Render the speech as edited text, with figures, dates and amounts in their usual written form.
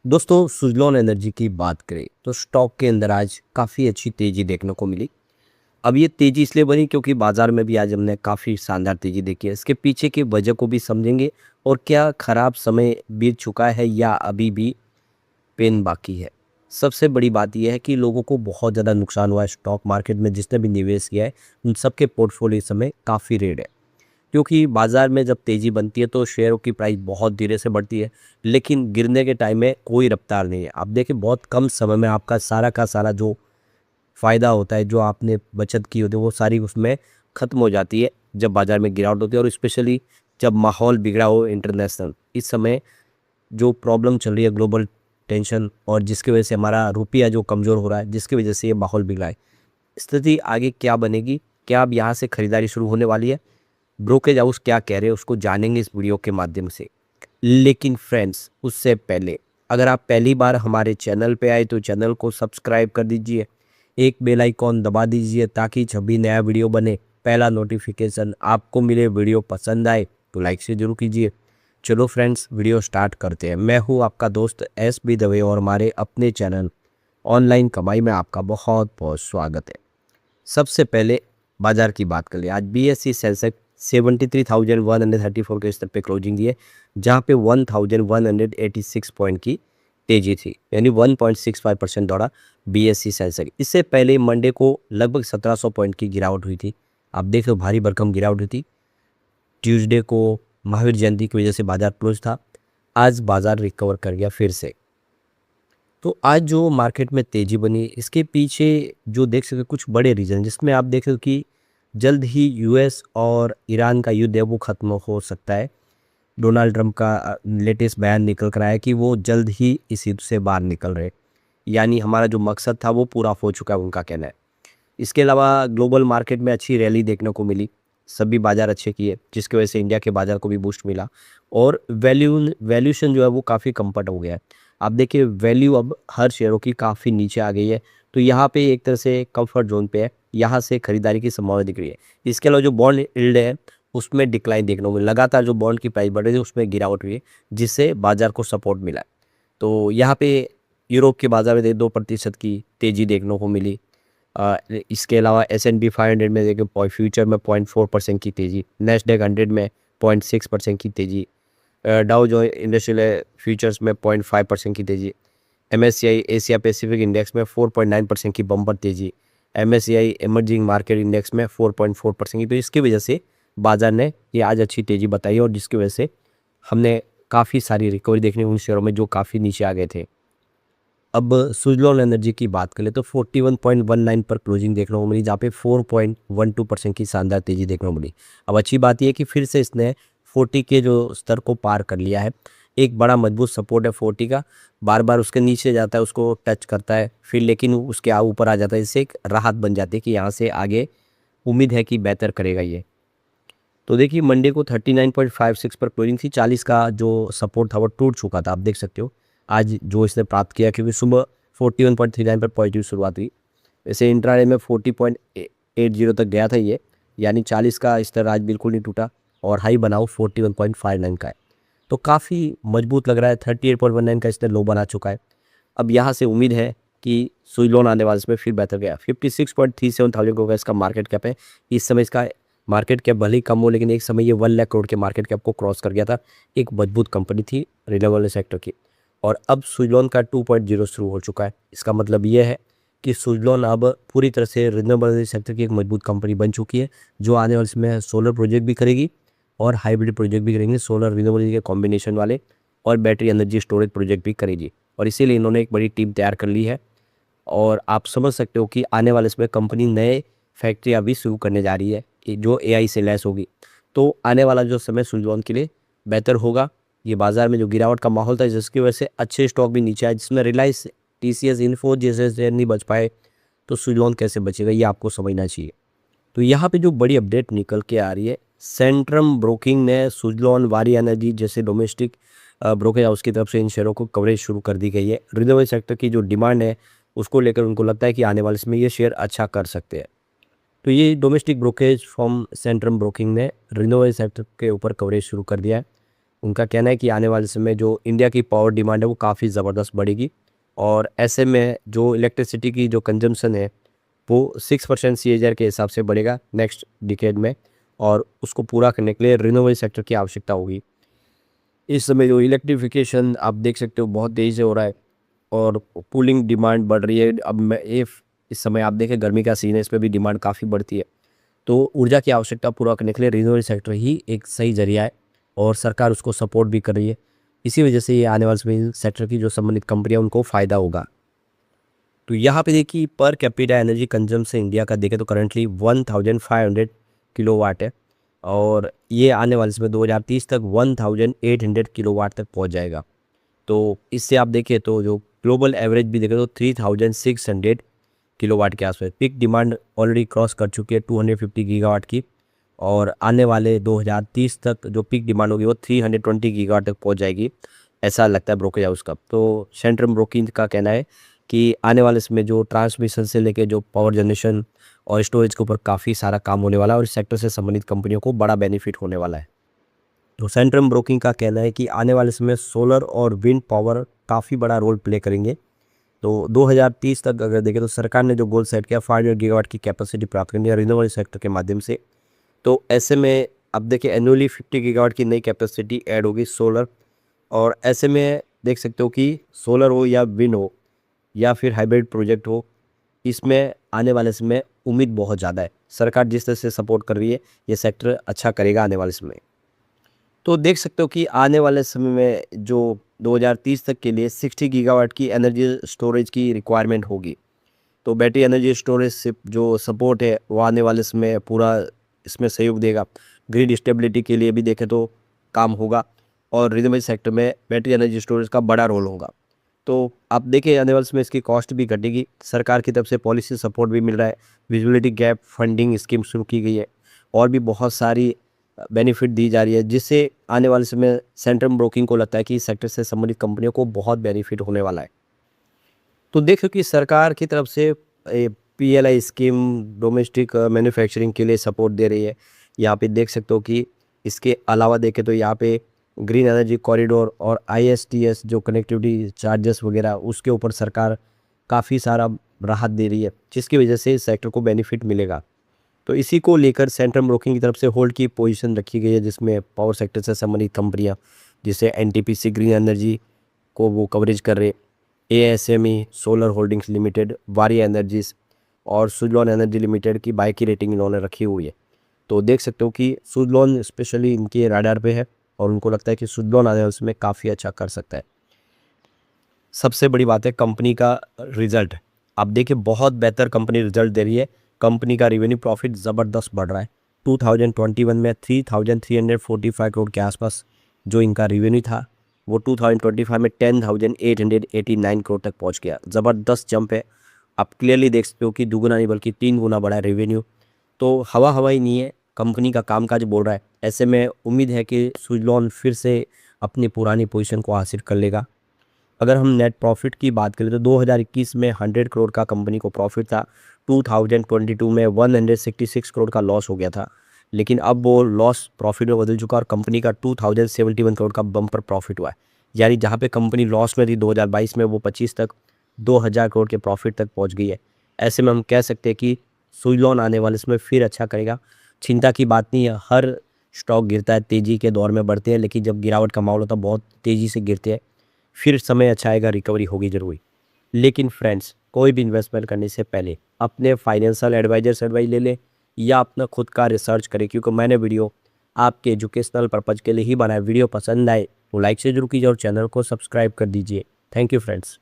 दोस्तों सुजलॉन एनर्जी की बात करें तो स्टॉक के अंदर आज काफ़ी अच्छी तेज़ी देखने को मिली। अब ये तेज़ी इसलिए बनी क्योंकि बाज़ार में भी आज हमने काफ़ी शानदार तेज़ी देखी है। इसके पीछे की वजह को भी समझेंगे और क्या खराब समय बीत चुका है या अभी भी पेन बाकी है। सबसे बड़ी बात यह है कि लोगों को बहुत ज़्यादा नुकसान हुआ है स्टॉक मार्केट में। जिसने भी निवेश किया है उन सबके पोर्टफोलियो इस समय काफ़ी रेड है, क्योंकि बाज़ार में जब तेज़ी बनती है तो शेयरों की प्राइस बहुत धीरे से बढ़ती है, लेकिन गिरने के टाइम में कोई रफ्तार नहीं है। आप देखिए बहुत कम समय में आपका सारा का सारा जो फ़ायदा होता है, जो आपने बचत की होती है, वो सारी उसमें ख़त्म हो जाती है जब बाज़ार में गिरावट होती है। और स्पेशली जब माहौल बिगड़ा हो इंटरनेशनल, इस समय जो प्रॉब्लम चल रही है, ग्लोबल टेंशन, और जिसकी वजह से हमारा रुपया जो कमज़ोर हो रहा है, जिसकी वजह से ये माहौल बिगड़ा है। स्थिति आगे क्या बनेगी, क्या अब यहाँ से खरीदारी शुरू होने वाली है, ब्रोकरेज हाउस क्या कह रहे हैं, उसको जानेंगे इस वीडियो के माध्यम से। लेकिन फ्रेंड्स उससे पहले अगर आप पहली बार हमारे चैनल पे आए तो चैनल को सब्सक्राइब कर दीजिए, एक बेल आइकॉन दबा दीजिए ताकि जब भी नया वीडियो बने पहला नोटिफिकेशन आपको मिले। वीडियो पसंद आए तो लाइक से जरूर कीजिए। चलो फ्रेंड्स वीडियो स्टार्ट करते हैं। मैं हूँ आपका दोस्त SB दवे और हमारे अपने चैनल ऑनलाइन कमाई में आपका बहुत बहुत स्वागत है। सबसे पहले बाजार की बात कर ले। आज BSE सेंसेक्स 73,134 के स्तर पे क्लोजिंग दी है, जहाँ पे 1,186 पॉइंट की तेजी थी, यानी 1.65% दौड़ा BSE सेंसेक्स। इससे पहले मंडे को लगभग 1700 पॉइंट की गिरावट हुई थी। आप देख रहे हो भारी भरकम गिरावट हुई थी। ट्यूसडे को महावीर जयंती की वजह से बाजार क्लोज था। आज बाजार रिकवर कर गया फिर से। तो आज जो मार्केट में तेजी बनी, इसके पीछे जो देख सकते हो कुछ बड़े रीज़न, जिसमें आप देख रहे हो कि जल्द ही US और ईरान का युद्ध है वो ख़त्म हो सकता है। डोनाल्ड ट्रंप का लेटेस्ट बयान निकल कर आया कि वो जल्द ही इस युद्ध से बाहर निकल रहे, यानी हमारा जो मकसद था वो पूरा हो चुका है, उनका कहना है। इसके अलावा ग्लोबल मार्केट में अच्छी रैली देखने को मिली, सभी बाजार अच्छे किए, जिसकी वजह से इंडिया के बाजार को भी बूस्ट मिला और वैल्यूएशन जो है वो काफ़ी कम्फर्ट हो गया है। आप देखिए वैल्यू अब हर शेयरों की काफ़ी नीचे आ गई है, तो यहाँ पे एक तरह से कंफर्ट जोन पे है, यहाँ से खरीदारी की संभावना दिख रही है। इसके अलावा जो बॉन्ड यील्ड है उसमें डिक्लाइन देखने को मिला, लगातार जो बॉन्ड की प्राइस बढ़ रही है उसमें गिरावट हुई है, जिससे बाजार को सपोर्ट मिला है। तो यहाँ पे यूरोप के बाजार में 2% की तेज़ी देखने को मिली। इसके अलावा S&P 500 में देखिए फ्यूचर में 0.4% की तेज़ी, नेस्डेक 100 में 0.6% की तेज़ी, डाउ जो इंडस्ट्रियल फ्यूचर्स में 0.5% की तेज़ी, MSCI एशिया पैसिफिक इंडेक्स में 4.9% की बम्पर तेज़ी, MSCI इमर्जिंग मार्केट इंडेक्स में 4.4% की। तो इसकी वजह से बाजार ने ये आज अच्छी तेज़ी बताई और जिसकी वजह से हमने काफ़ी सारी रिकवरी देखने उन शेयरों में जो काफ़ी नीचे आ गए थे। अब सुजलॉन एनर्जी की बात करें तो 41.19 पर क्लोजिंग देखने को मिली, जहाँ पे 4.12% की शानदार तेजी देखने को मिली। अब अच्छी बात यह है कि फिर से इसने 40 के जो स्तर को पार कर लिया है। एक बड़ा मजबूत सपोर्ट है 40 का, बार बार उसके नीचे जाता है, उसको टच करता है फिर, लेकिन उसके ऊपर आ जाता है। इससे एक राहत बन जाती है कि यहाँ से आगे उम्मीद है कि बेहतर करेगा ये। तो देखिए मंडे को 39.56 पर क्लोजिंग थी, 40 का जो सपोर्ट था वो टूट चुका था, आप देख सकते हो। आज जो इसने प्राप्त किया, क्योंकि सुबह 41.39 पर पॉजिटिव शुरुआत हुई। वैसे इंट्राडे में 40.80 तक गया था ये, यानी 40 का स्तर आज बिल्कुल नहीं टूटा और हाई बनाओ 41.59 का है। तो काफ़ी मजबूत लग रहा है। 38.19 का स्तर लो बना चुका है। अब यहाँ से उम्मीद है कि सुई लोन आने वाले इसमें फिर बेहतर गया। 56.37 थाउजेंड का इसका मार्केट कैप है। इस समय इसका मार्केट कैप भले ही कम हो, लेकिन एक समय ये 1 लाख करोड़ के मार्केट कैप को क्रॉस कर गया था। एक मजबूत कंपनी थी रिन्यूएबल सेक्टर की, और अब सुजलॉन का 2.0 शुरू हो चुका है। इसका मतलब ये है कि सुजलॉन अब पूरी तरह से रिन्यूएबल सेक्टर की एक मजबूत कंपनी बन चुकी है, जो आने वाले इसमें सोलर प्रोजेक्ट भी करेगी और हाइब्रिड प्रोजेक्ट भी करेंगे, सोलर रिन्यूएबल के कॉम्बिनेशन वाले, और बैटरी एनर्जी स्टोरेज प्रोजेक्ट भी करेगी। और इसीलिए इन्होंने एक बड़ी टीम तैयार कर ली है। और आप समझ सकते हो कि आने वाले इसमें कंपनी नए फैक्ट्रियाँ भी शुरू करने जा रही है कि जो AI से लैस होगी। तो आने वाला जो समय सुजलॉन के लिए बेहतर होगा। ये बाजार में जो गिरावट का माहौल था, जिसकी वजह से अच्छे स्टॉक भी नीचे आए, जिसमें रिलायंस, TCS, इन्फो जैसे शेयर नहीं बच पाए, तो सुजलॉन कैसे बचेगा ये आपको समझना चाहिए। तो यहाँ पे जो बड़ी अपडेट निकल के आ रही है, सेंट्रम ब्रोकिंग ने सुजलॉन, वारी एनर्जी जैसे डोमेस्टिक ब्रोकरेज हाउस की तरफ से इन शेयरों को कवरेज शुरू कर दी गई है। रिन्यूएबल सेक्टर की जो डिमांड है उसको लेकर उनको लगता है कि आने वाले इसमें ये शेयर अच्छा कर सकते हैं। तो ये domestic brokerage form Centrum broking ने रिन्यूएबल सेक्टर के ऊपर कवरेज शुरू कर दिया है। उनका कहना है कि आने वाले समय जो इंडिया की पावर डिमांड है वो काफ़ी ज़बरदस्त बढ़ेगी और ऐसे में जो इलेक्ट्रिसिटी की जो कंजम्पशन है वो 6% CAGR के हिसाब से बढ़ेगा नेक्स्ट डिकेड में और उसको पूरा करने के लिए रिन्यूएबल सेक्टर की आवश्यकता होगी। इस समय जो इलेक्ट्रिफिकेशन आप देख सकते हो बहुत तेज़ी से हो रहा है और कूलिंग डिमांड बढ़ रही है। अब मैं इस समय आप देखें गर्मी का सीन है, इस पे भी डिमांड काफ़ी बढ़ती है। तो ऊर्जा की आवश्यकता पूरा करने के लिए रिन्यूएबल सेक्टर ही एक सही ज़रिया है और सरकार उसको सपोर्ट भी कर रही है। इसी वजह से ये आने वाले समय सेक्टर की जो संबंधित कंपनियाँ उनको फ़ायदा होगा। तो यहाँ पे देखिए per capita energy consumption India का देखें तो करंटली 1500 किलोवाट है और ये आने वाले समय 2030 तक 1800 किलोवाट तक पहुँच जाएगा। तो इससे आप देखें तो जो ग्लोबल एवरेज भी देखें तो 3600 किलोवाट के आसपास पीक डिमांड ऑलरेडी क्रॉस कर चुकी है 250 गीगावाट की और आने वाले 2030 तक जो पीक डिमांड होगी वो 320 गीगावाट तक पहुंच जाएगी, ऐसा लगता है ब्रोकरेज हाउस का। तो सेंट्रम ब्रोकिंग का कहना है कि आने वाले इसमें जो ट्रांसमिशन से लेके जो पावर जनरेशन और स्टोरेज के ऊपर काफ़ी सारा काम होने वाला है और इस सेक्टर से संबंधित कंपनियों को बड़ा बेनिफिट होने वाला है। तो सेंट्रम ब्रोकिंग का कहना है कि आने वाले समय सोलर और विंड पावर काफ़ी बड़ा रोल प्ले करेंगे। तो 2030 तक अगर देखें तो सरकार ने जो गोल सेट किया 500 गीगावाट की कैपेसिटी प्राप्त करनी है रिन्यूएबल सेक्टर के माध्यम से। तो ऐसे में अब देखिए एनुअली 50 गीगावाट की नई कैपेसिटी ऐड होगी सोलर और ऐसे में देख सकते हो कि सोलर हो या विंड हो या फिर हाइब्रिड प्रोजेक्ट हो, इसमें आने वाले समय उम्मीद बहुत ज़्यादा है। सरकार जिस तरह से सपोर्ट कर रही है ये सेक्टर अच्छा करेगा आने वाले समय। तो देख सकते हो कि आने वाले समय में जो 2030 तक के लिए 60 गीगावाट की एनर्जी स्टोरेज की रिक्वायरमेंट होगी। तो बैटरी एनर्जी स्टोरेज से जो सपोर्ट है वो आने वाले समय पूरा इसमें सहयोग देगा। ग्रिड स्टेबिलिटी के लिए भी देखें तो काम होगा और रिन्यूएबल सेक्टर में बैटरी एनर्जी स्टोरेज का बड़ा रोल होगा। तो आप देखिए आने वाले समय इसकी कॉस्ट भी घटेगी। सरकार की तरफ से पॉलिसी सपोर्ट भी मिल रहा है, विजिबिलिटी गैप फंडिंग स्कीम शुरू की गई है और भी बहुत सारी बेनिफिट दी जा रही है जिससे आने वाले समय सेंट्रम ब्रोकिंग को लगता है कि इस सेक्टर से संबंधित कंपनियों को बहुत बेनिफिट होने वाला है। तो देखो कि सरकार की तरफ से PLI स्कीम डोमेस्टिक मैन्युफैक्चरिंग के लिए सपोर्ट दे रही है। यहाँ पे देख सकते हो कि इसके अलावा देखें तो यहाँ पे ग्रीन एनर्जी कॉरिडोर और ISTS जो कनेक्टिविटी चार्जेस वगैरह उसके ऊपर सरकार काफ़ी सारा राहत दे रही है जिसकी वजह से इस सेक्टर को बेनिफिट मिलेगा। तो इसी को लेकर सेंट्रम ब्रोकिंग की तरफ से होल्ड की पोजीशन रखी गई है जिसमें पावर सेक्टर से संबंधित कंपनियाँ जिसे NTPC ग्रीन एनर्जी को वो कवरेज कर रहे, ASME सोलर होल्डिंग्स लिमिटेड, वारी एनर्जीज और सुजलॉन एनर्जी लिमिटेड की बाय की रेटिंग इन्होंने रखी हुई है। तो देख सकते हो कि सुजलॉन स्पेशली इनके राडार पे है और उनको लगता है कि सुजलॉन आने वाले उसमें काफ़ी अच्छा कर सकता है। सबसे बड़ी बात है कंपनी का रिजल्ट। आप देखिए बहुत बेहतर कंपनी रिजल्ट दे रही है। कंपनी का रेवेन्यू प्रॉफिट ज़बरदस्त बढ़ रहा है। 2021 में 3,345 करोड़ के आसपास जो इनका रेवेन्यू था वो 2025 में 10,889 करोड़ तक पहुंच गया। ज़बरदस्त जंप है। आप क्लियरली देख सकते हो कि दुगुना नहीं बल्कि 3 गुना बढ़ा है रेवेन्यू। तो हवा ही नहीं है, कंपनी का कामकाज बोल रहा है। ऐसे में उम्मीद है कि सुजलॉन फिर से अपनी पुरानी पोजीशन को हासिल कर लेगा। अगर हम नेट प्रॉफिट की बात करें तो 2021 में 100 करोड़ का कंपनी को प्रॉफिट था। 2022 में 166 करोड़ का लॉस हो गया था, लेकिन अब वो लॉस प्रॉफिट में बदल चुका और कंपनी का 2071 करोड़ का बम्पर प्रॉफिट हुआ है। यानी जहाँ पे कंपनी लॉस में थी 2022 में वो 25 तक 2000 करोड़ के प्रॉफिट तक पहुँच गई है। ऐसे में हम कह सकते हैं कि सुजलॉन आने वाले इसमें फिर अच्छा करेगा। चिंता की बात नहीं है, हर स्टॉक गिरता है, तेज़ी के दौर में बढ़ते हैं, लेकिन जब गिरावट का माहौल होता है बहुत तेज़ी से गिरते हैं। फिर समय अच्छा आएगा, रिकवरी होगी ज़रूर। लेकिन फ्रेंड्स कोई भी इन्वेस्टमेंट करने से पहले अपने फाइनेंशियल एडवाइजर से एडवाइस ले लें या अपना खुद का रिसर्च करें, क्योंकि मैंने वीडियो आपके एजुकेशनल पर्पज़ के लिए ही बनाया। वीडियो पसंद आए तो लाइक से जरूर कीजिए और चैनल को सब्सक्राइब कर दीजिए। Thank you friends.